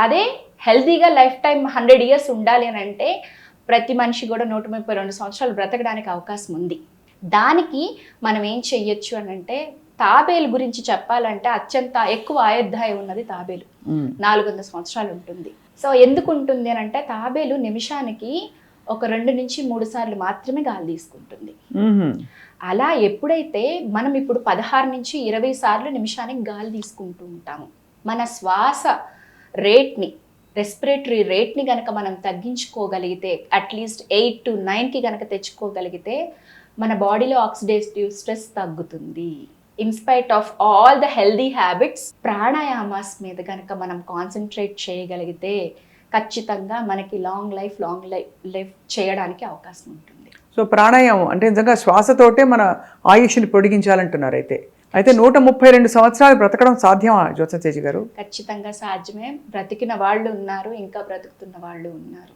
అదే హెల్తీగా life time 100 years ఉండాలి అని అంటే ప్రతి మనిషి కూడా 132 సంవత్సరాలు బ్రతకడానికి అవకాశం ఉంది. దానికి మనం ఏం చెయ్యొచ్చు అని అంటే, తాబేలు గురించి చెప్పాలంటే అత్యంత ఎక్కువ ఆయుర్దాయం ఉన్నది తాబేలు. 400 సంవత్సరాలు ఉంటుంది. సో ఎందుకు ఉంటుంది అని అంటే, తాబేలు నిమిషానికి ఒక 2 నుంచి 3 సార్లు మాత్రమే గాలి తీసుకుంటుంది. అలా ఎప్పుడైతే మనం ఇప్పుడు 16 నుంచి 20 సార్లు నిమిషానికి గాలి తీసుకుంటూ ఉంటాము, మన శ్వాస రేట్ని, రెస్పిరేటరీ రేట్ని కనుక మనం తగ్గించుకోగలిగితే, అట్లీస్ట్ 8 to 9కి కనుక తెచ్చుకోగలిగితే మన బాడీలో ఆక్సిడేటివ్ స్ట్రెస్ తగ్గుతుంది. In spite of all the healthy habits, pranayamas మీద కనుక మనం కాన్సన్ట్రేట్ చేయగలిగితే ఖచ్చితంగా మనకి లాంగ్ లైఫ్ చేయడానికి అవకాశం ఉంటుంది. సో ప్రాణాయామం అంటే నిజంగా శ్వాసతోటే మన ఆయుష్ని పొడిగించాలంటున్నారు. అయితే 132 సంవత్సరాలు బ్రతకడం సాధ్యమా జ్యోత్స్న తేజ గారు? ఖచ్చితంగా సాధ్యమే. బ్రతికిన వాళ్ళు ఉన్నారు, ఇంకా బ్రతుకుతున్న వాళ్ళు ఉన్నారు.